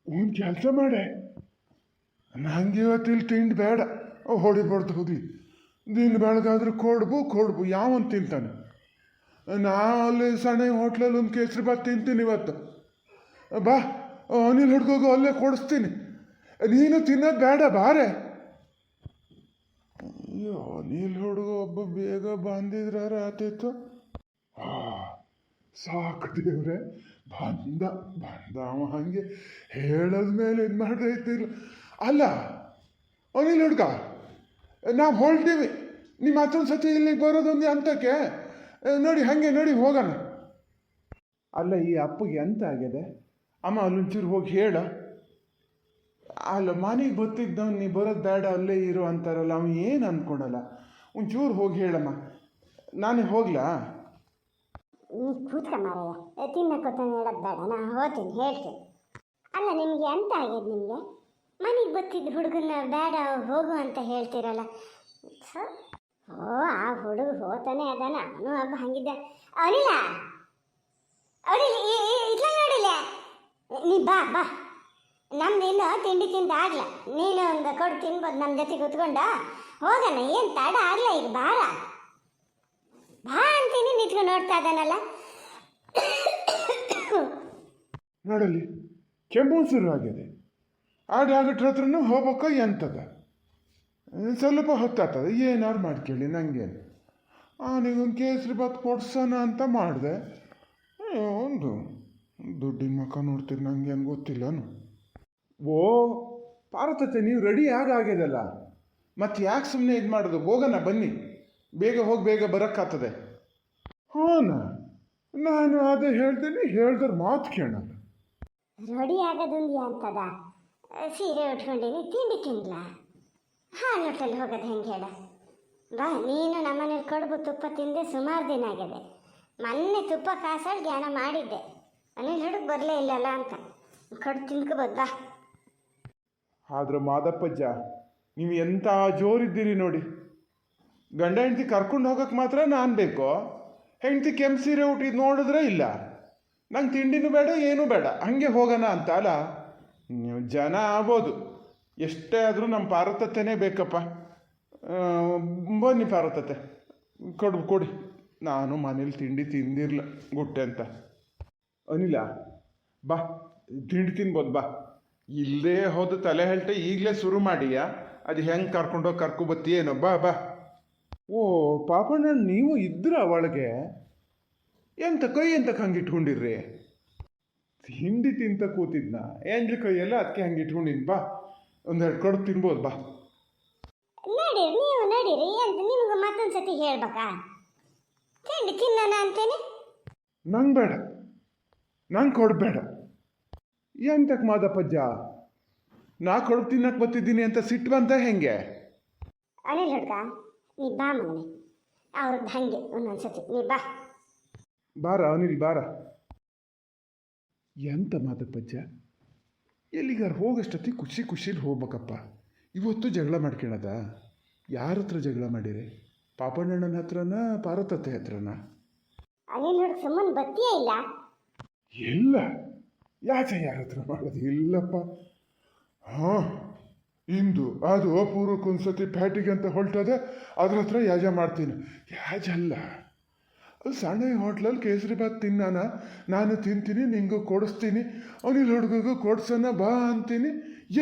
ಒಂದು ಕೆಲಸ ಮಾಡೆ, ನಂಗೆ ಇವತ್ತಿಲ್ಲಿ ತಿಂಡಿ ಬೇಡ. ಹೊಡಿಬಾರ್ದು ಹೋಗ್ಲಿ. ದಿನ ಬೆಳಗಾದ್ರೆ ಕೊಡ್ಬು ಯಾವನ್ ತಿಂತಾನೆ. ನಾ ಅಲ್ಲಿ ಸಣ್ಣ ಹೋಟ್ಲಲ್ಲಿ ಒಂದು ಕೇಸರಿ ಬಾತ್ ತಿಂತೀನಿ ಇವತ್ತು. ಬಾ, ಅನಿಲ್ ಹುಡ್ಗೋಗು ಅಲ್ಲೇ ಕೊಡಿಸ್ತೀನಿ. ನೀನು ತಿನ್ನೋದು ಬೇಡ, ಬಾರೆ. ಅಯ್ಯೋ, ಅನಿಲ್ ಹುಡುಗ ಒಬ್ಬ ಬೇಗ ಬಂದಿದ್ರ ಆತಿತ್ತು. ಸಾಕು ದೇವ್ರೆ, ಬಂದ ಅವ ಹಂಗೆ ಹೇಳದ ಮೇಲೆ ಇದು ಮಾಡ್ರೈತಿಲ್ಲ. ಅಲ್ಲ ಅನಿಲ್ ಹುಡ್ಗ, ನಾವು ಹೊರಡ್ತೀವಿ. ನಿಮ್ಮ ಮತ್ತೊಂದು ಸತಿ ಇಲ್ಲಿಗೆ ಬರೋದೊಂದು ಅಂತಕ್ಕೆ ನೋಡಿ, ಹಾಗೆ ನೋಡಿ ಹೋಗೋಣ. ಅಲ್ಲ, ಈ ಅಪ್ಪಗೆ ಎಂತ ಆಗಿದೆ ಅಮ್ಮ? ಅಲ್ಲೊಂಚೂರು ಹೋಗಿ ಹೇಳ. ಅಲ್ಲ, ಮನೆಗೆ ಗೊತ್ತಿದ್ದವ್ ನೀ ಬರೋದು ಬೇಡ ಅಲ್ಲೇ ಇರು ಅಂತಾರಲ್ಲ, ಅವನು ಏನು ಅಂದ್ಕೊಳಲ್ಲ. ಒಂಚೂರು ಹೋಗಿ ಹೇಳಮ್ಮ. ನಾನೇ ಹೋಗ್ಲಾ? ಕೂತ್ಕ ಮಾರಯ್ಯ, ತಿನ್ನಕ್ಕೊತ್ತಾನೆ ಹೇಳೋದು ಬೇಡ, ನಾ ಹೋಗ್ತೀನಿ, ಹೇಳ್ತೀನಿ. ಅಲ್ಲ, ನಿಮಗೆ ಎಂತ ಆಗ್ಯದ? ನಿಮಗೆ ಮನೆಗೆ ಗೊತ್ತಿದ್ದ ಹುಡುಗನ ಬೇಡ ಹೋಗು ಅಂತ ಹೇಳ್ತೀರಲ್ಲ. ಓ, ಆ ಹುಡುಗ ಹೋತಾನೆ ಅದಾನ. ಅವನು ಹಬ್ಬ ಹಂಗಿದ್ದ. ಅವನಿಲ್ಲ ಇಟ್ಲ ನೋಡಿಲ್ಲ. ನೀ ಬಾ ಬಾ, ನಮ್ದು ಇನ್ನೂ ತಿಂಡಿ ತಿಂದ ಆಗ್ಲ. ನೀನು ಒಂದು ಕೊಡು ತಿನ್ಬೋದು ನಮ್ಮ ಜೊತೆ ಕೂತ್ಕೊಂಡ. ಹೋಗೋಣ, ಏನು ತಡ ಆಗ್ಲ. ಈಗ ಬಾರ ಬಾ ಅಂತೀನಿ, ನಿಂತ್ಕೊಂಡು ನೋಡ್ತಾ ಇದ್ದಾನಲ್ಲ. ನೋಡಲ್ಲಿ, ಕೆಮ್ಮು ಶುರು ಆಗಿದೆ. ಆ ಡಾಕ್ಟ್ರ್ ಹತ್ರನೂ ಹೋಗ್ಬೇಕ ಎಂತದ? ಸ್ವಲ್ಪ ಹೊತ್ತಾಗ್ತದೆ, ಏನಾರು ಮಾಡ್ಕೇಳಿ ನಂಗೇನು. ನೀಗೊಂದು ಕೇಸರಿ ಬಾತ್ ಕೊಡ್ಸೋಣ ಅಂತ ಮಾಡಿದೆ. ಒಂದು ದುಡ್ಡಿನ ಮುಖ ನೋಡ್ತೀರಿ, ನಂಗೇನು ಗೊತ್ತಿಲ್ಲನು. ಓ ಪಾರ್ವತತೆ, ನೀವು ರೆಡಿ ಆಗ್ಯದಲ್ಲ, ಮತ್ತೆ ಯಾಕೆ ಸುಮ್ಮನೆ ಇದು ಮಾಡೋದು? ಹೋಗೋಣ ಬನ್ನಿ, ಬೇಗ ಹೋಗಿ ಬೇಗ ಬರೋಕ್ಕಾಗ್ತದೆ. ಹಾಂ, ನಾನು ಅದೇ ಹೇಳ್ತೀನಿ, ಹೇಳ್ದ್ರೆ ಮಾತು ಕೇಳಲ್ಲ. ರೆಡಿ ಆಗೋದೊಂದು ಅಂತದ. ಸೀರೆ ಉಟ್ಕೊಂಡೀನಿ, ತಿಂಡಿ ತಿನ್ಲ. ಹಾಲು ಹೋಟೆಲ್ ಹೋಗೋದು ಹೆಂಗೆ ಹೇಳ? ಬಾ, ನೀನು ನಮ್ಮನೇಲಿ ಕಡುಬು ತುಪ್ಪ ತಿಂದೆ ಸುಮಾರು ದಿನ ಆಗಿದೆ. ಮೊನ್ನೆ ತುಪ್ಪ ಕಾಸಲ್ಲಿ ಜ್ಞಾನ ಮಾಡಿದ್ದೆ. ಅನಿಲ್ ಹುಡುಗ ಬರಲೇ ಇಲ್ಲಲ್ಲ ಅಂತ ಕಡುಬು ತಿನ್ಕೋಬೋದು. ಬಾ. ಆದ್ರೆ ಮಾದಪ್ಪಜ್ಜ, ನೀವು ಎಂಥ ಜೋರಿದ್ದೀರಿ ನೋಡಿ. ಗಂಡ ಹೆಂಡತಿ ಕರ್ಕೊಂಡು ಹೋಗೋಕೆ ಮಾತ್ರ ನಾನು ಬೇಕು. ಹೆಂಡತಿ ಕೆಂಪು ಸೀರೆ ಉಟ್ಟಿದ್ದು ನೋಡಿದ್ರೆ ಇಲ್ಲ, ನಂಗೆ ತಿಂಡಿನೂ ಬೇಡ ಏನೂ ಬೇಡ, ಹಾಗೆ ಹೋಗೋಣ ಅಂತ ಅಲ್ಲ. ನೀವು ಜನ ಆಗ್ಬೋದು, ಎಷ್ಟೇ ಆದರೂ ನಮ್ಮ ಪಾರ್ವತತೆನೇ ಬೇಕಪ್ಪ. ಬನ್ನಿ ಪಾರ್ವತತೆ, ಕೊಡಿ. ನಾನು ಮನೇಲಿ ತಿಂಡಿ ತಿಂದಿರಲ್ಲ ಗುಟ್ಟೆ ಅಂತ. ಅನಿಲ, ಬಾ, ತಿಂಡಿ ತಿನ್ಬೋದು ಬಾ. ಇಲ್ಲೇ ಹೋದ ತಲೆ ಹೇಳ್ತೆ ಈಗಲೇ ಶುರು ಮಾಡಿಯಾ? ಅದು ಹೆಂಗೆ ಕರ್ಕೊಂಡೋಗಿ ಕರ್ಕೊಬತ್ತೀಯೇನೋ. ಬಾ ಬಾ. ಓ ಪಾಪಣ್ಣ, ನೀವು ಇದ್ರ ಒಳಗೆ ಎಂತ ಕೈ ಎಂತಕ್ಕೆ ಹಂಗೆ ಇಟ್ಕೊಂಡಿರ್ರಿ? ತಿಂಡಿ ತಿಂತ ಕೂತಿದ್ನ ಏನ್ರಿ ಕೈಯೆಲ್ಲ, ಅದಕ್ಕೆ ಹಂಗೆ ಇಟ್ಕೊಂಡಿದ್. ಬಾ, ಒಂದೆರಡು ಕಡುಬು ತಿನ್ಬೋದು ಬಾ. ನಡೀರಿ, ನೀವು ನಡೀರಿ. ಅಂತ ನಿಮ್ಗೆ ಮತ್ತೊಂದು ಸತಿ ಹೇಳ್ಬೇಕಾ? ತಿಂಡಿ ತಿನ್ನೋಣ ಅಂತೇನೆ. ನಂಗೆ ಬೇಡ, ನಂಗೆ ಕೊಡಬೇಡ. ಎಂತಕ್ಕೆ ಮಾದಪ್ಪಜ್ಜ, ನಾ ಕಡುಬು ತಿನ್ನಕ್ಕೆ ಬರ್ತಿದ್ದೀನಿ ಅಂತ ಸಿಟ್ಟು ಬಂತ ಹೆಂಗೆ? ಅನಿಲ್ ಹುಡ್ಗ, ನೀ ಬಾ ಮಗನೆ. ಅವ್ರದ್ದು ಹಂಗೆ ಒಂದೊಂದು ಸತಿ. ನೀ ಬಾ. ಬಾರ ಅನಿಲ್, ಬಾರ. ಎಂತ ಮಾದಪ್ಪಜ್ಜ, ಎಲ್ಲಿಗಾರು ಹೋಗಷ್ಟೊತ್ತಿ ಖುಷಿಲಿ ಹೋಗ್ಬೇಕಪ್ಪ. ಇವತ್ತು ಜಗಳ ಮಾಡ್ಕೊಳ್ಳೋದ? ಯಾರ ಹತ್ರ ಜಗಳ ಮಾಡಿರಿ? ಪಾಪಣ್ಣನ ಹತ್ರನ ಪಾರ್ವತತೆ ಹತ್ರನ? ಅನಿಲ್ ಹುಡುಗ ಸುಮ್ಮನೆ ಬತ್ತಿಯೇ ಇಲ್ಲ. ಇಲ್ಲ, ಯಾಕೆ ಯಾರ ಹತ್ರ ಮಾಡೋದು? ಇಲ್ಲಪ್ಪ. ಹಾಂ, ಇಂದು ಅದು ಅಪೂರ್ವಕ್ಕೊಂದ್ಸತಿ ಪ್ಯಾಟಿಗೆ ಅಂತ ಹೊರಟದೆ, ಅದ್ರ ಹತ್ರ ಯಾಜ ಮಾಡ್ತೀನಿ. ಯಾಜಲ್ಲ, ಅದು ಸಣ್ಣ ಹೋಟ್ಲಲ್ಲಿ ಕೇಸರಿ ಬಾತ್ ತಿನ್ನಾನ, ನಾನು ತಿಂತೀನಿ, ನಿಂಗೂ ಕೊಡಿಸ್ತೀನಿ, ಅನಿಲ್ ಹುಡುಗಿಗೂ ಕೊಡ್ಸೋಣ ಬಾ ಅಂತೀನಿ.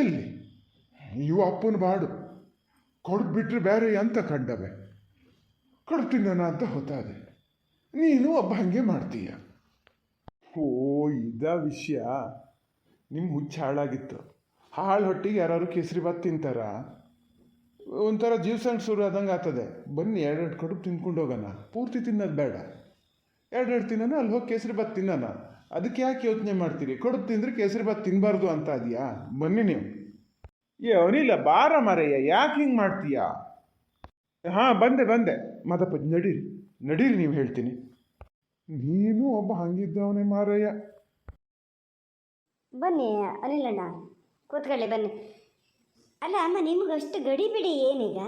ಎಲ್ಲಿ ಇವು ಅಪ್ಪನ ಬಾಡು, ಕೊಡ್ಬಿಟ್ರೆ ಬೇರೆ ಎಂತ ಕಂಡವೆ? ಕಡುಬು ತಿನ್ನೋಣ ಅಂತ ಹೊತ್ತಾದೆ, ನೀನು ಒಬ್ಬ ಹಂಗೆ ಮಾಡ್ತೀಯ. ಓ, ಇದ ವಿಷಯ. ನಿಮ್ಮ ಹುಚ್ಚ ಹಾಳಾಗಿತ್ತು. ಹಾಳು ಹೊಟ್ಟಿಗೆ ಯಾರು ಕೇಸರಿ ಬಾತ್ ತಿಂತಾರ? ಒಂಥರ ಜೀವಸಂಗ್ ಶುರು ಆದಂಗೆ ಆಗ್ತದೆ. ಬನ್ನಿ, ಎರಡೆರಡು ಕಡುಬು ತಿನ್ಕೊಂಡು ಹೋಗೋಣ. ಪೂರ್ತಿ ತಿನ್ನೋದು ಬೇಡ, ಎರಡೆರಡು ತಿನ್ನೋಣ, ಅಲ್ಲಿ ಹೋಗಿ ಕೇಸರಿ ಬಾತ್ ತಿನ್ನೋಣ. ಅದಕ್ಕೆ ಯಾಕೆ ಯೋಚನೆ ಮಾಡ್ತೀರಿ? ಕಡುಬು ತಿಂದರೆ ಕೇಸರಿ ಬಾತ್ ತಿನ್ನಬಾರ್ದು ಅಂತ ಅದೆಯಾ? ಬನ್ನಿ ನೀವು. ಅವನಿಲ್ಲ, ಬಾರ ಮಾರಯ್ಯ, ಯಾಕೆ ಹಿಂಗೆ ಮಾಡ್ತೀಯಾ? ಹಾಂ, ಬಂದೆ. ಮದಪ್ಪ, ನಡೀರಿ ನೀವು, ಹೇಳ್ತೀನಿ. ನೀನು ಒಬ್ಬ ಹಂಗಿದ್ದವನೇ ಮಾರಯ್ಯ. ಬನ್ನಿ ಅನಿಲಣ್ಣ, ಕೂತ್ಕೊಳ್ಳಿ ಬನ್ನಿ. ಅಲ್ಲ ಅಮ್ಮ, ನಿಮ್ಗೆ ಅಷ್ಟು ಗಡಿ ಬಿಡಿ ಏನೀಗ?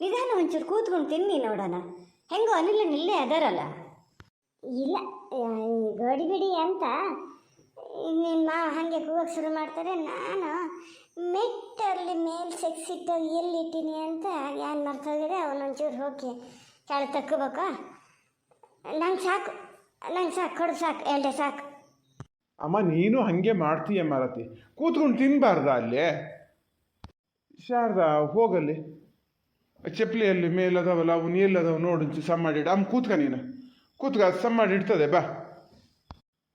ನಿಧಾನ ಒಂಚೂರು ಕೂತ್ಕೊಂಡು ತಿನ್ನಿ ನೋಡೋಣ. ಹೆಂಗೋ ಅನಿಲಣ್ಣ ಇಲ್ಲೇ ಅದಾರಲ್ಲ. ಇಲ್ಲ, ಗಡಿ ಬಿಡಿ ಅಂತ ನಿಮ್ಮ ಮಾವ ಹಾಗೆ ಕೂಗಕ್ಕೆ ಶುರು ಮಾಡ್ತಾರೆ. ನಾನು ಮೆಟ್ಟಲ್ಲಿ ಮೇಲೆ ಸೆಕ್ಸಿಟ್ಟು ಎಲ್ಲಿಟ್ಟಿನಿ ಅಂತ ಏನು ಮರ್ತೋಗಿದೆ. ಅವನೊಂಚೂರು ಹೋಗಿ ಕೆಳ ತಕ್ಕೋಬೇಕು. ನಂಗೆ ಸಾಕು, ಕೊಡು ಸಾಕು, ಎರಡೇ ಸಾಕು. ಅಮ್ಮ ನೀನು ಹಾಗೆ ಮಾಡ್ತೀಯ ಮಾರತಿ, ಕೂತ್ಕೊಂಡು ತಿನ್ನಬಾರ್ದ ಅಲ್ಲೇ? ಶಾರದಾ ಹೋಗಲ್ಲಿ, ಚಪ್ಪಲಿಯಲ್ಲಿ ಮೇಲದವಲ್ಲ ಅವನು ಎಲ್ಲದವ ನೋಡು ಸಮ್ ಮಾಡಿಡ. ಅಮ್ಮ ಕೂತ್ಕ, ನೀನು ಕೂತ್ಕ, ಸಮ್ ಮಾಡಿ ಇಡ್ತದೆ ಬಾ.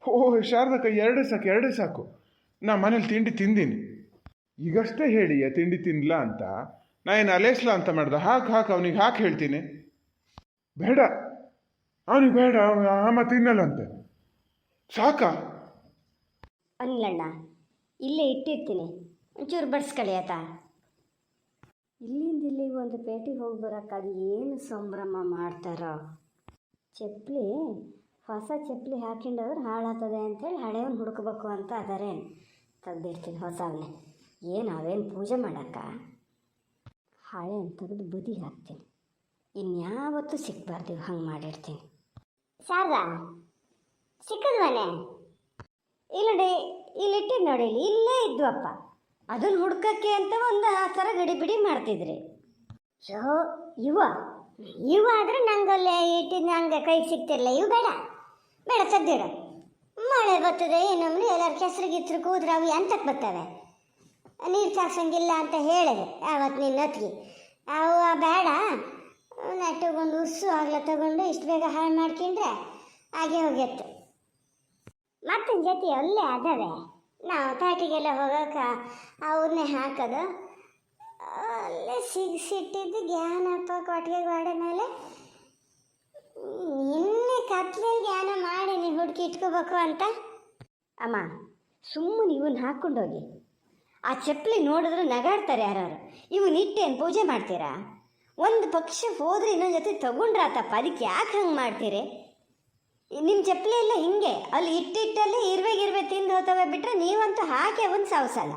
ಓಹ್ ಶಾರದಕ್ಕ ಎರಡೇ ಸಾಕು. ನಾ ಮನೇಲಿ ತಿಂಡಿ ತಿಂದೀನಿ. ಈಗಷ್ಟೇ ಹೇಳಿಯ ತಿಂಡಿ ತಿನ್ನಲ ಅಂತ. ನಾ ಏನು ಅಲೇಸ್ಲ ಅಂತ ಮಾಡ್ದೆ? ಹಾಕು ಅವನಿಗೆ ಹಾಕಿ ಹೇಳ್ತೀನಿ. ಬೇಡ ಅವನಿಗೆ ಬೇಡ, ಅಮ್ಮ ತಿನ್ನಲ್ಲಂತೆ. ಸಾಕಾ? ಅನಿಲಣ್ಣ ಇಲ್ಲೇ ಇಟ್ಟಿರ್ತೀನಿ, ಒಂಚೂರು ಬಡ್ಸ್ಕೊಳ್ಳಿ ಆಯ್ತಾ? ಇಲ್ಲಿಂದ ಇಲ್ಲಿಗೆ ಒಂದು ಪೇಟೆಗೆ ಹೋಗಿ ಬರೋಕ್ಕಾಗಿ ಏನು ಸಂಭ್ರಮ ಮಾಡ್ತಾರೋ. ಚಪ್ಪಲಿ ಹೊಸ ಚಪ್ಪಲಿ ಹಾಕೊಂಡವ್ರು ಹಾಳಾಗ್ತದೆ ಅಂಥೇಳಿ ಹಳೆಯವನ್ನ ಹುಡುಕ್ಬೇಕು ಅಂತ ಅದಾರೆ. ತೆಗ್ದಿರ್ತೀನಿ ಹೊಸವನ್ನೇ. ಏನು ಅವೇನು ಪೂಜೆ ಮಾಡೋಕ್ಕ? ಹಳೆಯನ್ನು ತೆಗೆದು ಬದಿಗೆ ಹಾಕ್ತೀನಿ. ಇನ್ಯಾವತ್ತೂ ಸಿಕ್ಕಬಾರ್ದು, ಹಂಗೆ ಮಾಡಿರ್ತೀನಿ. ಶಾರದಾ ಸಿಕ್ಕದ್ವನೇ? ಇಲ್ಲಡಿ, ಇಲ್ಲಿ ನೋಡಿ, ಇಲ್ಲೇ ಇದ್ವಪ್ಪ. ಅದನ್ನು ಹುಡ್ಕಕ್ಕೆ ಅಂತ ಒಂದು ಆ ಥರ ಗಡಿಬಿಡಿ ಮಾಡ್ತಿದ್ರಿ. ಶೋ ಇವು ಆದರೆ ನಂಗಲ್ಲೇ ಇಟ್ಟಿದ್ದು ನಂಗೆ ಕೈಗೆ ಸಿಗ್ತಿರಲಿಲ್ಲ. ಇವು ಬೇಡ ಸದ್ದಿಡ. ಮಳೆ ಬರ್ತದೆ ಇನ್ನೊಮ್ಮೆ ಎಲ್ಲರೂ ಕೆಸರು ಕೂದ್ರೆ ಅವು ಎಂತಕ್ಕೆ ಬರ್ತವೆ? ನೀರು ಕಾಸಂಗಿಲ್ಲ ಅಂತ ಹೇಳಿದೆ ಯಾವತ್ತು ನಿನ್ನ ಹೊತ್ತಿಗೆ. ಅವು ಬೇಡ, ನೆಟ್ಟಗೊಂದು ಉಸ್ಸು ಆಗ್ಲ ತಗೊಂಡು ಇಷ್ಟು ಬೇಗ ಹಾಳು ಮಾಡ್ಕೊಂಡ್ರೆ ಹಾಗೆ ಹೋಗಿತ್ತು. ಮತ್ತೊಂದು ಜೊತೆ ಅಲ್ಲೇ ಅದಾವೆ, ನಾವು ತಾಟಿಗೆಲ್ಲ ಹೋಗೋಕೆ ಅವ್ರನ್ನೇ ಹಾಕೋದು. ಅಲ್ಲೇ ಸಿಟ್ಟಿದ್ದು ಜ್ಞಾನಪ್ಪ ಕೊಟ್ಟಿಗೆ ಗೋಡೆ ಮೇಲೆ. ನಿನ್ನೆ ಕತ್ಲಲ್ಲಿ ಜ್ಞಾನ ಮಾಡಿ ನೀವು ಹುಡುಕಿ ಇಟ್ಕೋಬೇಕು ಅಂತ. ಅಮ್ಮ ಸುಮ್ಮನೆ ಇವನ್ನ ಹಾಕ್ಕೊಂಡೋಗಿ. ಆ ಚಪ್ಪಲಿ ನೋಡಿದ್ರೆ ನಗಾಡ್ತಾರೆ ಯಾರು. ಇವನ್ನ ಇಟ್ಟೇನು ಪೂಜೆ ಮಾಡ್ತೀರಾ? ಒಂದು ಪಕ್ಷ ಹೋದ್ರೆ ಇನ್ನೊಂದು ಜೊತೆ ತಗೊಂಡ್ರಾತಪ್ಪ, ಅದಕ್ಕೆ ಯಾಕೆ ಹಂಗೆ ಮಾಡ್ತೀರಿ? ನಿಮ್ಮ ಚಪ್ಪಲಿ ಎಲ್ಲ ಹಿಂಗೆ ಅಲ್ಲಿ ಇಟ್ಟಿಟ್ಟಲ್ಲಿ ಇರುವೆ ತಿಂದು ಹೋಗ್ತವೆ ಬಿಟ್ಟರೆ ನೀವಂತೂ ಹಾಕಿ ಒಂದು ಸಾವಸಲ್ಲ.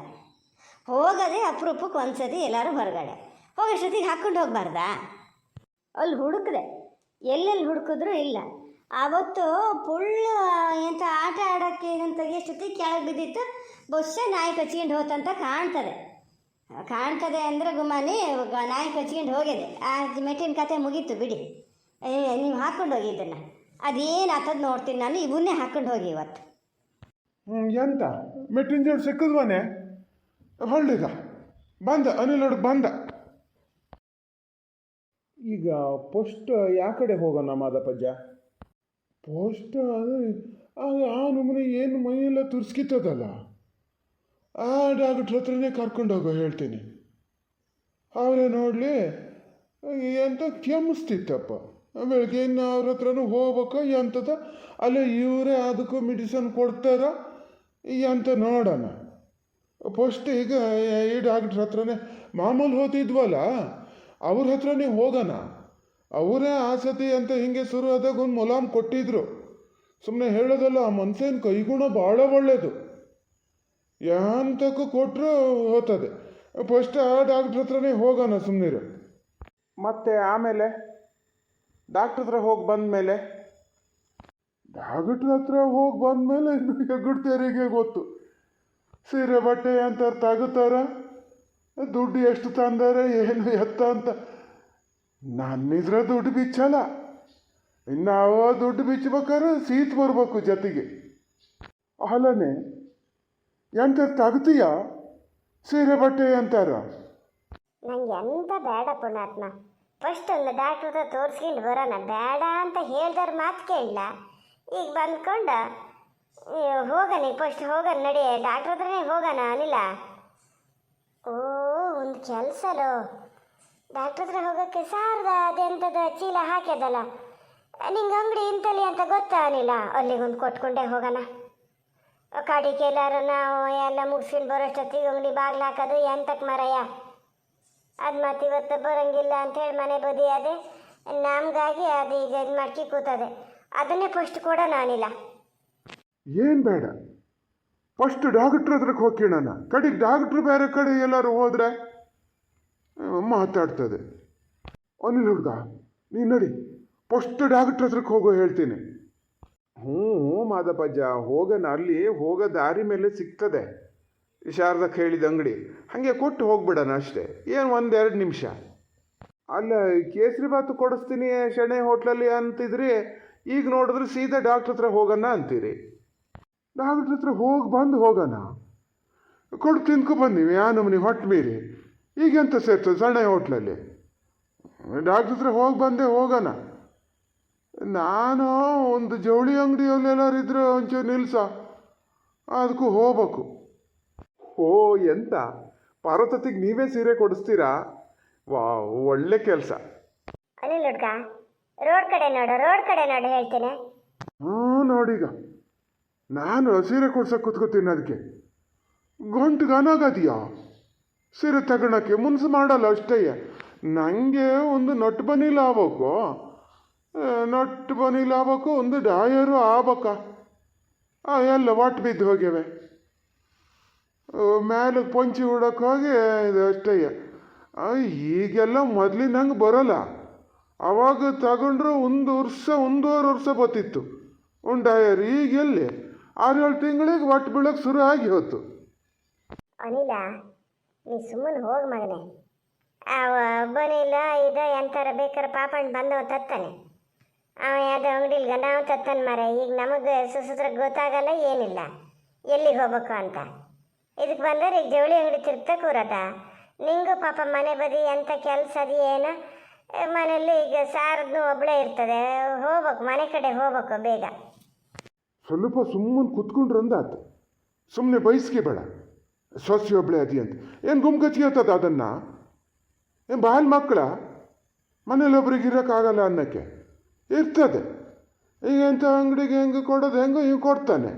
ಹೋಗೋದೇ ಅಪರೂಪಕ್ಕೆ ಒಂದ್ಸತಿ ಎಲ್ಲರೂ ಹೊರಗಡೆ ಹೋಗೋಷ್ಟೊತ್ತಿಗೆ ಹಾಕ್ಕೊಂಡು ಹೋಗ್ಬಾರ್ದಾ? ಅಲ್ಲಿ ಹುಡುಕ್ದೆ, ಎಲ್ಲೆಲ್ಲಿ ಹುಡುಕಿದ್ರೂ ಇಲ್ಲ. ಆವತ್ತು ಫುಲ್ಲು ಎಂಥ ಆಟ ಆಡೋಕ್ಕೆ ಇದನ್ನು ತೆಗಿಯೋಷ್ಟೊತ್ತಿಗೆ ಕೆಳಗೆ ಬಿದ್ದಿತ್ತು. ಬಹುಶಃ ನಾಯಿ ಕಚ್ಕೊಂಡು ಹೋತಂತ ಕಾಣ್ತದೆ ಅಂದರೆ ಗುಮಾನಿ ನಾಯಿ ಕಚ್ಕೊಂಡು ಹೋಗಿದೆ. ಆ ಮೆಟ್ಟಿನ ಕತೆ ಮುಗೀತು ಬಿಡಿ. ನೀವು ಹಾಕ್ಕೊಂಡು ಹೋಗಿದ್ದನ್ನು ಅದೇನು ಆತದ್ದು ನೋಡ್ತೀನಿ ನಾನು. ಇವನ್ನೇ ಹಾಕ್ಕೊಂಡು ಹೋಗಿ ಇವತ್ತು. ಎಂತ ಮೆಟ್ಟಿನ ಜೋಡು ಸಿಕ್ಕದ್ವನೇ? ಹೊಳ್ಳಿಗ ಬಂದ ಅನಿಲ್ ಹುಡುಗ ಬಂದ. ಈಗ ಪೋಸ್ಟ್ ಯಾವ ಕಡೆ ಹೋಗೋಣ ಮಾದಪ್ಪಜ್ಜ? ಪೋಸ್ಟ್ ಆ ನಮ್ಮನೆ ಏನು ಮೈಯೆಲ್ಲ ತುರ್ಸ್ಕಿತ್ತದಲ್ಲ, ಆ ಡಾಕ್ಟ್ರ್ ಹತ್ರನೇ ಕರ್ಕೊಂಡು ಹೋಗೋ ಹೇಳ್ತೀನಿ. ಅವರೇ ನೋಡಲಿ ಎಂತ ಕೆಮ್ಮಿಸ್ತಿತ್ತಪ್ಪ. ಬೆಳಗ್ಗೆ ಇನ್ನು ಅವ್ರ ಹತ್ರನೂ ಹೋಗ್ಬೇಕು ಎಂಥದ ಅಲ್ಲೇ ಇವರೇ ಅದಕ್ಕೂ ಮೆಡಿಸನ್ ಕೊಡ್ತಾರ ಎಂತ ನೋಡೋಣ. ಫಸ್ಟ್ ಈಗ ಈ ಡಾಕ್ಟ್ರ್ ಹತ್ರನೇ ಮಾಮೂಲು ಹೋತಿದ್ವಲ್ಲ ಅವ್ರ ಹತ್ರನೇ ಹೋಗೋಣ. ಅವರೇ ಆಸತಿ ಅಂತ ಹಿಂಗೆ ಶುರು ಆದಾಗ ಒಂದು ಮೊಲಾಮ್ ಕೊಟ್ಟಿದ್ರು. ಸುಮ್ಮನೆ ಹೇಳೋದಲ್ಲ, ಆ ಮನುಷ್ಯನ ಕೈಗುಣ ಭಾಳ ಒಳ್ಳೆಯದು. ಎಂತಕ್ಕೂ ಕೊಟ್ಟರು ಹೋಗ್ತದೆ. ಫಸ್ಟ್ ಆ ಡಾಕ್ಟ್ರ್ ಹತ್ರನೇ ಹೋಗೋಣ ಸುಮ್ಮನಿರು. ಮತ್ತೆ ಆಮೇಲೆ ಡಾಕ್ಟ್ರ್ ಹತ್ರ ಹೋಗಿ ಬಂದಮೇಲೆ ಡಾಕ್ಟ್ರ್ ಹತ್ರ ಹೋಗಿ ಬಂದಮೇಲೆ ಹೆಗ್ಗುಡ್ತೇರಿಗೆ ಗೊತ್ತು. ಸೀರೆ ಬಟ್ಟೆ ಅಂತ ತಗೋತಾರ, ದುಡ್ಡು ಎಷ್ಟು ತಂದಾರೆ ಏನು ಎತ್ತ ಅಂತ. ನನ್ನಿದ್ರ ದುಡ್ಡು ಬಿಚ್ಚಲ್ಲ. ಇನ್ನು ಅವ ದುಡ್ಡು ಬಿಚ್ಚಬೇಕಾದ್ರೆ ಸೀಟ್ ಬರಬೇಕು ಜೊತೆಗೆ. ಅಲ್ಲನೇ ಎಂತ ತಗ್ತೀಯ ಸೀರೆ ಬಟ್ಟೆ ಅಂತಾರ? ನಂಗೆ ಎಂತ ಬೇಡ ಪುಣ್ಯಾತ್ಮ. ಫಸ್ಟ್ ಒಂದು ಡಾಕ್ಟ್ರ್ ಹತ್ರ ತೋರಿಸ್ಕೊಂಡು ಬರೋಣ. ಬೇಡ ಅಂತ ಹೇಳ್ದಾರ ಮಾತು ಕೇಳಲ್ಲ. ಈಗ ಬಂದ್ಕೊಂಡು ಹೋಗೋಣ, ಫಸ್ಟ್ ಹೋಗೋಣ ನಡಿ, ಡಾಕ್ಟ್ರ್ ಹತ್ರನೇ ಹೋಗೋಣ ಅನಿಲ್ಲ. ಓ ಒಂದು ಕೆಲಸಲೋ, ಡಾಕ್ಟ್ರ್ ಹತ್ರ ಹೋಗೋಕ್ಕೆ ಸಾರದ ಅದೆಂಥದ್ದು ಚೀಲ ಹಾಕ್ಯದಲ್ಲ, ನಿಂಗೆ ಅಂಗಡಿ ಇಂತಲ್ಲಿ ಅಂತ ಗೊತ್ತಾ ಅನಿಲ್ಲ? ಅಲ್ಲಿಗೊಂದು ಕೊಟ್ಕೊಂಡೇ ಹೋಗೋಣ. ಕಾಡಿಗೆ ಎಲ್ಲರೂ ನಾವು ಎಲ್ಲ ಮುಗಿಸ್ಕೊಂಡು ಬರೋಷ್ಟೊತ್ತಿಗೆ ಅಂಗಡಿ ಬಾಗಿಲು ಹಾಕೋದು ಎಂತಕ್ಕೆ ಮರಯ್ಯ? ಅದು ಮತ್ತೆ ಇವತ್ತು ಬರೋಂಗಿಲ್ಲ ಅಂಥೇಳಿ ಮನೆ ಬದಿ ಅದೇ ನಮಗಾಗಿ ಅದು ಈಗ ಇದು ಮಾಡ್ಕಿ ಕೂತದೆ. ಅದನ್ನೇ ಫಸ್ಟ್ ಕೊಡೋಣ ಅನಿಲ್ಲ. ಏನು ಬೇಡ, ಫಸ್ಟ್ ಡಾಕ್ಟ್ರ್ ಹತ್ರಕ್ಕೆ ಹೋಗ್ಕೊಳ್ಳೋಣ. ಕಡೆಗೆ ಡಾಕ್ಟ್ರು ಬೇರೆ ಕಡೆ ಎಲ್ಲರೂ ಹೋದರೆ ಮಾತಾಡ್ತದೆ. ಅನಿಲ್ ಹುಡುಗ ನೀನು ನಡಿ, ಫಸ್ಟ್ ಡಾಕ್ಟ್ರ್ ಹತ್ರಕ್ಕೆ ಹೋಗೋ ಹೇಳ್ತೀನಿ. ಹ್ಞೂ ಮಾದಪ್ಪಜ್ಜ, ಹೋಗೋಣ. ಅಲ್ಲಿ ಹೋಗೋ ದಾರಿ ಮೇಲೆ ಸಿಗ್ತದೆ ಶಾರದಕ್ಕೆ ಹೇಳಿದ ಅಂಗಡಿ. ಹಾಗೆ ಕೊಟ್ಟು ಹೋಗ್ಬಿಡೋಣ ಅಷ್ಟೇ, ಏನು 1-2 ನಿಮಿಷ. ಅಲ್ಲ, ಕೇಸರಿ ಬಾತು ಕೊಡಿಸ್ತೀನಿ ಶೆಣೈ ಹೋಟ್ಲಲ್ಲಿ ಅಂತಿದ್ರಿ, ಈಗ ನೋಡಿದ್ರೆ ಸೀದಾ ಡಾಕ್ಟ್ರ್ ಹತ್ರ ಹೋಗೋಣ ಅಂತೀರಿ. ಡಾಕ್ಟ್ರ್ ಹತ್ರ ಹೋಗಿ ಬಂದು ಹೋಗೋಣ, ಕೊಡು ತಿನ್ಕೊ ಬಂದೀವಿ ಆ ನಮ್ಮನೆ ಹೊಟ್ಟೆ ಮೀರಿ. ಈಗೆಂತ ಸೇರ್ತದೆ ಶೆಣೈ ಹೋಟ್ಲಲ್ಲಿ? ಡಾಕ್ಟ್ರ್ ಹತ್ರ ಹೋಗಿ ಬಂದೆ ಹೋಗೋಣ. ನಾನು ಒಂದು ಜವಳಿ ಅಂಗಡಿಯಲ್ಲೆಲ್ಲಾರು ಇದ್ರೆ ಒಂಚೂರು ನಿಲ್ಸ, ಅದಕ್ಕೂ ಹೋಗ್ಬೇಕು. ಓ, ಎಂತ ಪಾರ್ವತತಿಗೆ ನೀವೇ ಸೀರೆ ಕೊಡಿಸ್ತೀರಾ? ವಾ, ಒಳ್ಳೆ ಕೆಲಸ. ಅನಿಲ್ ಹುಡ್ಗ, ರೋಡ್ ಕಡೆ ನೋಡು ಹೇಳ್ತೇನೆ. ಹ್ಞೂ, ನೋಡೀಗ ನಾನು ಸೀರೆ ಕೊಡ್ಸಕ್ಕೆ ಕೂತ್ಕೋತೀನಿ. ಅದಕ್ಕೆ ಗಂಟು ಗನಾಗದೀಯಾ ಸೀರೆ ತಗೊಳಕ್ಕೆ? ಮುನ್ಸು ಮಾಡಲ್ಲ ಅಷ್ಟೇ. ನನಗೆ ಒಂದು ನಟ್ಟು ಬನಿಲ್ ಆಗ್ಬೇಕು, ಒಂದು ಡಾಯರು ಆಗ್ಬೇಕ. ಎಲ್ಲ ಒಟ್ಟು ಬಿದ್ದು ಹೋಗ್ಯವೆ. ಮೇಲೆ ಪಂಚಿ ಉಡಕ್ಕೆ ಹೋಗಿ ಇದು ಅಷ್ಟೇ. ಈಗೆಲ್ಲ ಮೊದಲಿನಂಗೆ ಬರೋಲ್ಲ. ಅವಾಗ ತಗೊಂಡ್ರೆ 1-1.5 ವರ್ಷ ಬತ್ತಿತ್ತು ಒಂದು ಡಾಯರ್. ಈಗೆಲ್ಲಿ 6-7 ತಿಂಗಳಿಗೆ ಒಟ್ಟು ಬೀಳಕ್ಕೆ ಶುರು ಆಗಿ ಹೋಯ್ತು. ಅನಿಲ, ನೀ ಸುಮ್ಮನೆ ಹೋಗಿ ಮಗನೇ. ಒಬ್ಬನಿಲ್ಲ ಇದು ಎಂತಾರ ಬೇಕಾರೆ ಪಾಪಣ್ಣ ಬಂದವ ತತ್ತಾನೆ. ಅವ ಯಾವುದೋ ಅಂಗಡಿಲ್ಗ ನಾವು ತತ್ತಾನೆ ಮಾರ. ಈಗ ನಮಗೆ ಸುಸೂತ್ರ ಗೊತ್ತಾಗಲ್ಲ, ಏನಿಲ್ಲ ಎಲ್ಲಿಗೆ ಹೋಗ್ಬೇಕು ಅಂತ. ಇದಕ್ಕೆ ಬಂದರೆ ಈಗ ಜವಳಿ ಅಂಗಡಿ ತಿರುಗ್ತಾ ಕೂರದ. ನಿಂಗೂ ಪಾಪ ಮನೆ ಬದಿ ಎಂಥ ಕೆಲಸ ಅದೇನು, ಮನೆಯಲ್ಲಿ ಈಗ ಸಾರದ್ನು ಒಬ್ಬಳೇ ಇರ್ತದೆ. ಹೋಗ್ಬೇಕು, ಮನೆ ಕಡೆ ಹೋಗ್ಬೇಕು ಬೇಗ. ಸ್ವಲ್ಪ ಸುಮ್ಮನೆ ಕುತ್ಕೊಂಡ್ರಂದಾತು. ಸುಮ್ಮನೆ ಬಯಸ್ಕೆ ಬೇಡ, ಸೊಸೆ ಒಬ್ಬಳೇ ಅದಿ ಅಂತ. ಏನು ಗುಮ್ಕಚ್ಚಿ ಹೇಳ್ತದ ಅದನ್ನು? ಏನು ಬಾಲ್ ಮಕ್ಕಳ ಮನೇಲಿ ಒಬ್ರಿಗೆ ಇರೋಕ್ಕಾಗಲ್ಲ ಅನ್ನೋಕ್ಕೆ ಇರ್ತದೆ. ಈಗ ಎಂಥ ಅಂಗಡಿಗೆ ಹೆಂಗೆ ಕೊಡೋದು, ಹೆಂಗೋ ಹಿಂಗೆ ಕೊಡ್ತಾನೆ.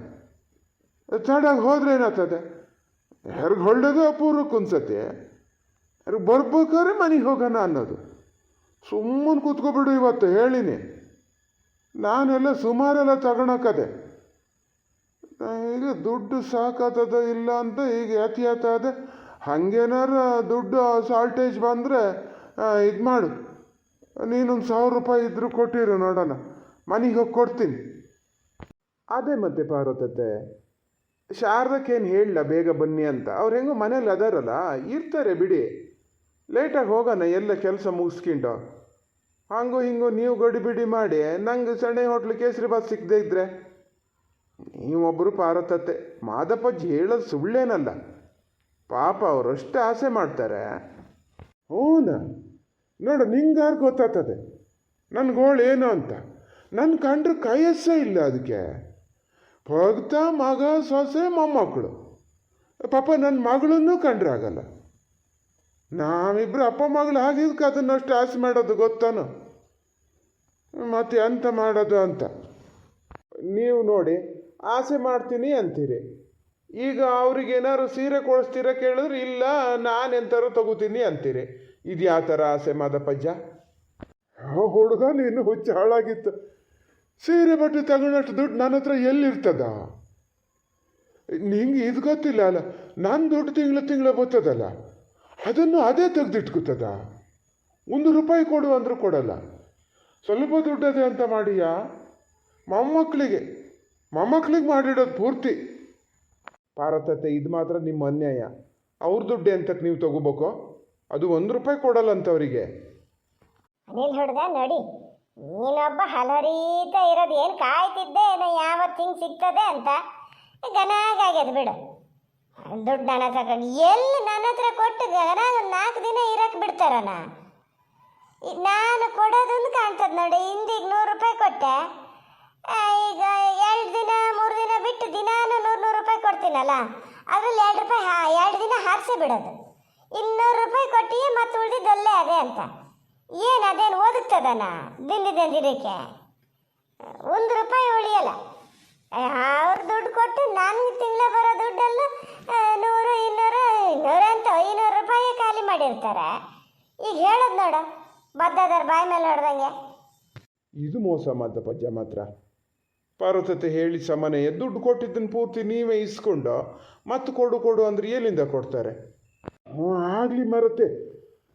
ತಡಾಗಿ ಹೋದ್ರೆ ಏನಾಗ್ತದೆ? ಯಾರಿಗೆ ಹೊಳ್ಳೋದು ಅಪೂರ್ವಕ್ಕೆ ಅನ್ಸತ್ತೆ. ಯಾರಿಗೆ ಬರ್ಬೇಕಾದ್ರೆ ಮನೆಗೆ ಹೋಗೋಣ ಅನ್ನೋದು. ಸುಮ್ಮನೆ ಕೂತ್ಕೊಬಿಡು. ಇವತ್ತು ಹೇಳಿನಿ, ನಾನೆಲ್ಲ ಸುಮಾರೆಲ್ಲ ತಗೊಳಕದೆ. ಈಗ ದುಡ್ಡು ಸಾಕಾತದ ಇಲ್ಲ ಅಂತ ಈಗ ಯಾತ ಹಾಗೇನಾರ ದುಡ್ಡು ಶಾರ್ಟೇಜ್ ಬಂದರೆ ಇದು ಮಾಡು. ನೀನೊಂದು 1000 ರೂಪಾಯಿ ಇದ್ರೂ ಕೊಟ್ಟಿರು ನೋಡೋಣ, ಮನೆಗೆ ಹೋಗಿ ಕೊಡ್ತೀನಿ. ಅದೇ ಮತ್ತೆ ಪಾರ್ವತತೆ, ಶಾರದಕ್ಕೇನು ಹೇಳಲ್ಲ ಬೇಗ ಬನ್ನಿ ಅಂತ. ಅವ್ರು ಹೆಂಗೋ ಮನೇಲಿ ಅದಾರಲ್ಲ, ಇರ್ತಾರೆ ಬಿಡಿ. ಲೇಟಾಗಿ ಹೋಗೋಣ, ಎಲ್ಲ ಕೆಲಸ ಮುಗಿಸ್ಕೊಂಡು. ಹಂಗೋ ಹಿಂಗೋ ನೀವು ಗಡಿಬಿಡಿ ಮಾಡಿ ನಂಗೆ ಶೆಣೈ ಹೋಟ್ಲು ಕೇಸರಿ ಬಾತ್ ಸಿಕ್ಕದೇ ಇದ್ದರೆ. ನೀವೊಬ್ಬರು ಪಾರ್ವತತೆ, ಮಾದಪ್ಪಜ್ಜಿ ಹೇಳೋದು ಸುಳ್ಳೇನಲ್ಲ. ಪಾಪ ಅವರಷ್ಟು ಆಸೆ ಮಾಡ್ತಾರೆ. ಹ್ಞೂನಾ, ನೋಡು, ನಿಂಗಾರು ಗೊತ್ತಾಗ್ತದೆ ನನ್ನ ಗೋಳು ಏನು ಅಂತ. ನನ್ನ ಕಂಡ್ರೆ ಕೈಯಸ್ಸೇ ಇಲ್ಲ ಅದಕ್ಕೆ. ಭಕ್ತ ಮಗ ಸೊಸೆ ಮೊಮ್ಮಕ್ಕಳು. ಪಾಪ ನನ್ನ ಮಗಳನ್ನೂ ಕಂಡ್ರೆ ಆಗಲ್ಲ. ನಾವಿಬ್ಬರು ಅಪ್ಪ ಮಗಳು ಆಗಿದ್ದಕ್ಕೆ ಅದನ್ನಷ್ಟು ಆಸೆ ಮಾಡೋದು ಗೊತ್ತಾನು. ಮತ್ತೆ ಎಂತ ಮಾಡೋದು ಅಂತ. ನೀವು ನೋಡಿ, ಆಸೆ ಮಾಡ್ತೀನಿ ಅಂತೀರಿ. ಈಗ ಅವ್ರಿಗೇನಾದ್ರು ಸೀರೆ ಕೊಡಿಸ್ತೀರ ಕೇಳಿದ್ರೆ ಇಲ್ಲ, ನಾನೆಂತಾರು ತಗೋತೀನಿ ಅಂತೀರಿ. ಇದು ಯಾವ ಥರ ಆಸೆ ಮಾದಪ್ಪಜ್ಜ? ಹುಡುಗ, ನೀನು ಹುಚ್ಚ ಹಾಳಾಗಿತ್ತು. ಸೀರೆ ಬಟ್ಟೆ ತಗೊಂಡಷ್ಟು ದುಡ್ಡು ನನ್ನ ಹತ್ರ ಎಲ್ಲಿರ್ತದ? ನಿಂಗೆ ಇದು ಗೊತ್ತಿಲ್ಲ ಅಲ್ಲ, ನನ್ನ ದುಡ್ಡು ತಿಂಗಳ ಬರ್ತದಲ್ಲ, ಅದನ್ನು ಅದೇ ತೆಗೆದಿಟ್ಕೋತದ. 1 ರೂಪಾಯಿ ಕೊಡು ಅಂದರೂ ಕೊಡಲ್ಲ. ಸ್ವಲ್ಪ ದುಡ್ಡದೆ ಅಂತ ಮಾಡಿಯಾ? ಮೊಮ್ಮಕ್ಕಳಿಗೆ ಮಾಡಿಡೋದು ಪೂರ್ತಿ. ಪಾರ್ವತತೆ, ಇದು ಮಾತ್ರ ನಿಮ್ಮ ಅನ್ಯಾಯ. ಅವ್ರ ದುಡ್ಡು ಅಂತಕ್ಕೆ ನೀವು ತಗೋಬೇಕು, ಅದು 1 ರೂಪಾಯಿ ಕೊಡಲ್ಲ ಅಂತವರಿಗೆ. ಅನಿಲ್ ಹುಡ್ಗ, ನೋಡಿ, ನೀನೊಬ್ಬ ಹಲರೀತ ಇರೋದು ಏನು ಕಾಯ್ತಿದ್ದೆ ಏನೋ ಯಾವತ್ತು ಹಿಂಗೆ ಸಿಗ್ತದೆ ಅಂತ. ಗನಾಗಾಗ್ಯದ ಬಿಡು. ದುಡ್ಡು ನನ್ನ ಹತ್ರ ಎಲ್ಲಿ ನನ್ನ ಹತ್ರ ಕೊಟ್ಟು ಗನಾಗ 4 ದಿನ ಇರಕ್ಕೆ ಬಿಡ್ತಾರಣ್ಣ. ನಾನು ಕೊಡೋದೊಂದು ಕಾಣ್ತದೆ ನೋಡಿ. ಹಿಂದಿಗೆ 100 ರೂಪಾಯಿ ಕೊಟ್ಟೆ, ಈಗ 2 ದಿನ 3 ದಿನ ಬಿಟ್ಟು ದಿನಾನು 100 ರೂಪಾಯಿ ಕೊಡ್ತೀನಲ್ಲ, ಅದರಲ್ಲಿ 2 ರೂಪಾಯಿ 2 ದಿನ ಹಾರಿಸಿ ಬಿಡೋದು. 200 ರೂಪಾಯಿ ಕೊಟ್ಟಿಯೇ ಮತ್ತೆ ಉಳಿದಿದ್ದಲ್ಲೇ ಅದೇ ಅಂತ. ಏನು ಅದೇನು ಓದುತ್ತದನ ದಿನಕ್ಕೆ 1 ರೂಪಾಯಿ ಉಳಿಯಲ್ಲ. ಅವ್ರ ದುಡ್ಡು ಕೊಟ್ಟು ನನಗೆ ತಿಂಗಳ ಬರೋ ದುಡ್ಡನ್ನು 100, 200 ಅಂತ 500 ರೂಪಾಯಿ ಖಾಲಿ ಮಾಡಿರ್ತಾರೆ. ಈಗ ಹೇಳೋದು ನೋಡು, ಬದ್ದದಾರ ಬಾಯಿ ಮೇಲೆ ಹೊಡೆದಂಗೆ. ಇದು ಮೋಸ ಮಾದಪ್ಪಜ್ಜ ಮಾತ್ರ. ಪಾರ್ವತತೆ ಹೇಳಿ ಸಮನೆಯ ದುಡ್ಡು ಕೊಟ್ಟಿದ್ದನ್ನು ಪೂರ್ತಿ ನೀವೇ ಇಸ್ಕೊಂಡು ಮತ್ತೆ ಕೊಡು ಅಂದ್ರೆ ಎಲ್ಲಿಂದ ಕೊಡ್ತಾರೆ? ಹ್ಞೂ, ಆಗಲಿ ಮರತೆ,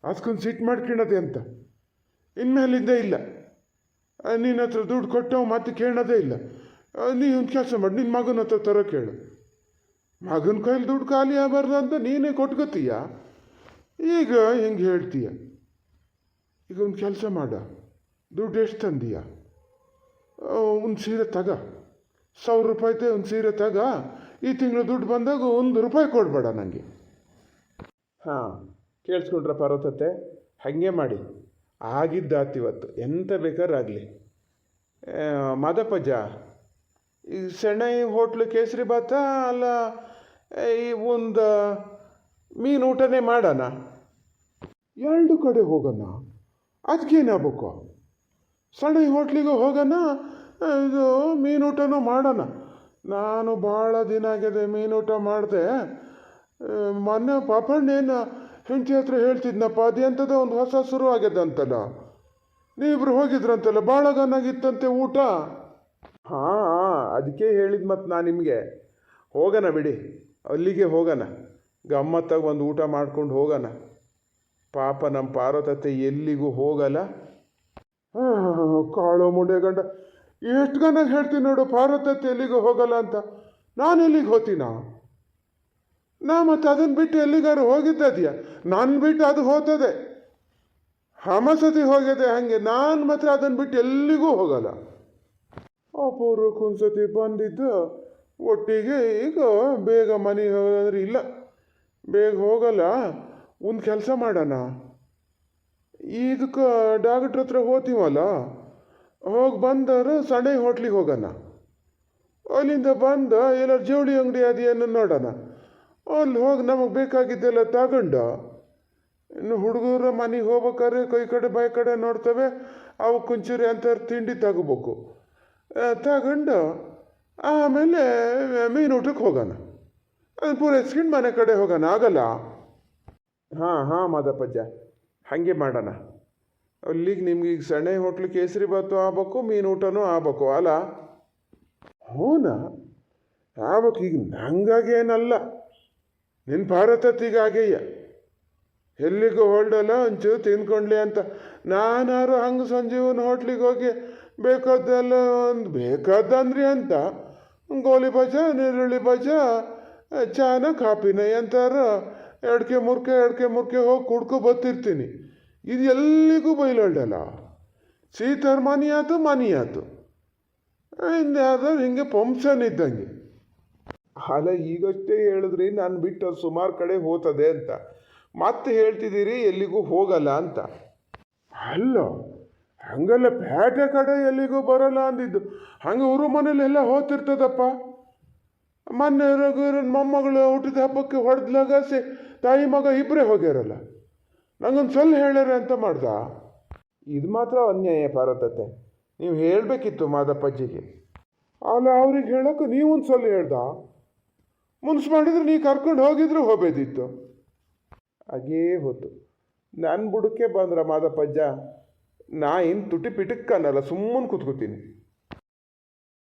ಅದಕ್ಕೊಂದು ಸಿಟ್ಟು ಮಾಡ್ಕೊಳ್ಳೋದೆ ಅಂತ. ಇನ್ಮೇಲಿಂದ ಇಲ್ಲ, ನಿನ್ನ ಹತ್ರ ದುಡ್ಡು ಕೊಟ್ಟವು ಮತ್ತೆ ಕೇಳೋದೇ ಇಲ್ಲ. ನೀ ಒಂದು ಕೆಲಸ ಮಾಡಿ, ನಿನ್ನ ಮಗನ ಹತ್ರ ತರ ಕೇಳು. ಮಗನ ಕೈಲಿ ದುಡ್ಡು ಖಾಲಿ ಆಗಬಾರ್ದು ಅಂತ ನೀನೇ ಕೊಟ್ಕೋತೀಯ. ಈಗ ಹೆಂಗೆ ಹೇಳ್ತೀಯ? ಈಗ ಒಂದು ಕೆಲಸ ಮಾಡ, ದುಡ್ಡು ಎಷ್ಟು ತಂದೀಯ? ಒಂದು ಸೀರೆ ತಗ, 1,000 ರೂಪಾಯಿತೆ ಒಂದು ಸೀರೆ ತಗ. ಈ ತಿಂಗಳು ದುಡ್ಡು ಬಂದಾಗ 1 ರೂಪಾಯಿ ಕೊಡಬೇಡ ನನಗೆ. ಹಾಂ, ಕೇಳಿಸ್ಕೊಂಡ್ರ ಪಾರ್ವತತ್ತೆ? ಹಾಗೆ ಮಾಡಿ. ಆಗಿದ್ದಾತಿವತ್ತು, ಎಂತ ಬೇಕಾದ್ರೂ ಆಗಲಿ. ಮಾದಪ್ಪಜ್ಜ, ಈ ಸೆಣೈ ಹೋಟ್ಲು ಕೇಸರಿ ಭಾತ ಅಲ್ಲ ಈ ಒಂದು ಮೀನು ಊಟನೇ ಮಾಡೋಣ? 2 ಕಡೆ ಹೋಗೋಣ, ಅದಕ್ಕೇನಾಗಬೇಕು? ಸಣ್ಣ ಹೋಟ್ಲಿಗೆ ಹೋಗೋಣ, ಇದು ಮೀನೂಟನೂ ಮಾಡೋಣ. ನಾನು ಭಾಳ ದಿನ ಆಗಿದೆ ಮೀನೂಟ ಮಾಡಿದೆ. ಮೊನ್ನೆ ಪಾಪಣ್ಣೇನು ಹೆಂಡತಿ ಹತ್ರ ಹೇಳ್ತಿದ್ನಪ್ಪ, ಅದೆಂಥದ್ದು ಒಂದು ಹೊಸ ಶುರು ಆಗ್ಯದ ಅಂತಲ್ಲ, ನೀವಿಬ್ರು ಹೋಗಿದ್ರಂತಲ್ಲ, ಭಾಳ ಗನ್ನಾಗಿತ್ತಂತೆ ಊಟ. ಹಾಂ, ಅದಕ್ಕೆ ಹೇಳಿದ್ದು ಮತ್ತು ನಾನು ನಿಮಗೆ. ಹೋಗೋಣ ಬಿಡಿ, ಅಲ್ಲಿಗೆ ಹೋಗೋಣ. ಗಮ್ಮತ್ತಾಗಿ ಒಂದು ಊಟ ಮಾಡ್ಕೊಂಡು ಹೋಗೋಣ. ಪಾಪ ನಮ್ಮ ಪಾರ್ವತತ್ತೆ ಎಲ್ಲಿಗೂ ಹೋಗಲ್ಲ. ಕಾಳು ಮುಂಡೆ ಗಂಡ, ಎಷ್ಟು ಗನ ಹೇಳ್ತೀನಿ ನೋಡು, ಪಾರ್ವತತ್ತೆ ಎಲ್ಲಿಗೂ ಹೋಗಲ್ಲ ಅಂತ. ನಾನು ಎಲ್ಲಿಗೆ ಹೋಗ್ತೀನ? ನಾ ಮತ್ತೆ ಅದನ್ನು ಬಿಟ್ಟು ಎಲ್ಲಿಗಾರು ಹೋಗಿದ್ದದ್ಯಾ? ನಾನು ಬಿಟ್ಟು ಅದು ಹೋಗ್ತದೆ. ಹಮಸತಿ ಹೋಗಿದೆ ಹಾಗೆ. ನಾನು ಮಾತ್ರ ಅದನ್ನು ಬಿಟ್ಟು ಎಲ್ಲಿಗೂ ಹೋಗಲ್ಲ. ಅಪೂರ್ವಕ್ಕೊಂದ್ಸತಿ ಬಂದಿದ್ದು ಒಟ್ಟಿಗೆ. ಈಗ ಬೇಗ ಮನೆಗೆ ಹೋಗೋದ್ರೆ ಇಲ್ಲ, ಬೇಗ ಹೋಗಲ್ಲ. ಒಂದು ಕೆಲಸ ಮಾಡೋಣ, ಇದಕ್ಕೆ ಡಾಕ್ಟ್ರ್ ಹತ್ರ ಹೋಗ್ತೀವಲ್ಲ, ಹೋಗಿ ಬಂದರೆ ಸಣ್ಣ ಹೋಟ್ಲಿಗೆ ಹೋಗೋಣ. ಅಲ್ಲಿಂದ ಬಂದು ಎಲ್ಲರ ಜವಳಿ ಅಂಗಡಿ ಅದೇನು ನೋಡೋಣ. ಅಲ್ಲಿ ಹೋಗಿ ನಮಗೆ ಬೇಕಾಗಿದ್ದೆಲ್ಲ ತಗೊಂಡು, ಇನ್ನು ಹುಡುಗರ ಮನೆಗೆ ಹೋಗ್ಬೇಕಾದ್ರೆ ಕೈ ಕಡೆ ಬಾಯಿ ಕಡೆ ನೋಡ್ತವೆ, ಅವು ಕುಂಚೂರಿ ಅಂತ ತಿಂಡಿ ತಗೋಬೇಕು. ತಗೊಂಡು ಆಮೇಲೆ ಮೀನು ಊಟಕ್ಕೆ ಹೋಗೋಣ. ಅದು ಪೂರೈಸ್ಕೊಂಡು ಮನೆ ಕಡೆ ಹೋಗೋಣ, ಆಗಲ್ಲ? ಹಾಂ ಹಾಂ ಮಾದಪ್ಪಜ್ಜ, ಹಾಗೆ ಮಾಡೋಣ. ಅಲ್ಲಿಗೆ ನಿಮ್ಗೆ ಈಗ ಸಣ್ಣ ಹೋಟ್ಲು ಕೇಸರಿ ಭಾತು ಆಗ್ಬೇಕು, ಮೀನು ಊಟನೂ ಆಗ್ಬೇಕು ಅಲ್ಲ? ಹೂನಾ ಆಗ್ಬೇಕು. ಈಗ ನಂಗಾಗೇನಲ್ಲ, ನಿನ್ನ ಭಾರತತ್ತಿಗಾಗೆಯ ಎಲ್ಲಿಗೂ ಹೊರಡಲ್ಲ, ಒಂಚೂರು ತಿಂದ್ಕೊಂಡ್ಲಿ ಅಂತ. ನಾನಾರು ಹಂಗೆ ಸಂಜೀವನ ಹೋಟ್ಲಿಗೆ ಹೋಗಿ ಬೇಕಾದ್ದೆಲ್ಲ ಒಂದು ಬೇಕಾದಂದ್ರಿ ಅಂತ ಗೋಲಿ ಬಜ, ನೀರುಳ್ಳಿ ಬಜ, ಚಾನ ಕಾಪಿನ ಎಂತಾರ ಎಡ್ಕೆ ಮುರ್ಕೆ ಹೋಗಿ ಕುಡ್ಕೊ ಬರ್ತಿರ್ತೀನಿ. ಇದು ಎಲ್ಲಿಗೂ ಬೈಲೊಳ್ಡಲ್ಲ. ಸೀತಾರ್ ಮನಿ ಆಯ್ತು, ಇನ್ಯಾವುದೋ ಹಿಂಗೆ ಪಂಪ್ಷನ್ ಇದ್ದಂಗೆ. ಅಲ್ಲ, ಈಗಷ್ಟೇ ಹೇಳಿದ್ರಿ ನಾನು ಬಿಟ್ಟು ಸುಮಾರು ಕಡೆ ಹೋಗ್ತದೆ ಅಂತ, ಮತ್ತೆ ಹೇಳ್ತಿದ್ದೀರಿ ಎಲ್ಲಿಗೂ ಹೋಗಲ್ಲ ಅಂತ. ಅಲ್ಲ, ಹಂಗಲ್ಲ, ಪೇಟೆ ಕಡೆ ಎಲ್ಲಿಗೂ ಬರಲ್ಲ ಅಂದಿದ್ದು. ಹಂಗೆ ಊರು ಮನೇಲೆಲ್ಲ ಹೋಗ್ತಿರ್ತದಪ್ಪ. ಮೊನ್ನೆ ರಘುವರನ್ ಮೊಮ್ಮಗಳು ಹುಟ್ಟಿದ ಹಬ್ಬಕ್ಕೆ ಹೊಡೆದ್ಲಾಗ ತಾಯಿ ಮಗ ಇಬ್ಬರೇ ಹೋಗ್ಯಾರಲ್ಲ. ನಂಗೊಂದು ಸೊಲ್ಲು ಹೇಳ್ಯಾರ ಅಂತ ಮಾಡ್ದ. ಇದು ಮಾತ್ರ ಅನ್ಯಾಯ ಪಾರ್ವತತ್ತೆ. ನೀವು ಹೇಳಬೇಕಿತ್ತು ಮಾದಪ್ಪಜ್ಜಿಗೆ. ಅಲ್ಲ, ಅವ್ರಿಗೆ ಹೇಳಕ್ಕೆ ನೀವೊಂದು ಸೊಲ್ಲು ಹೇಳ್ದ. ಮುನ್ಸು ಮಾಡಿದ್ರೆ ನೀ ಕರ್ಕೊಂಡು ಹೋಗಿದ್ರು ಹೋಗ್ಬೇದಿತ್ತು. ಹಾಗೇ ಹೋತು. ನನ್ನ ಬುಡಕ್ಕೆ ಬಂದ್ರ ಮಾದಪ್ಪಜ್ಜ. ನಾ ಏನು ತುಟಿ ಪಿಟಕ್ಕನ್ನಲ್ಲ, ಸುಮ್ಮನೆ ಕೂತ್ಕೋತೀನಿ.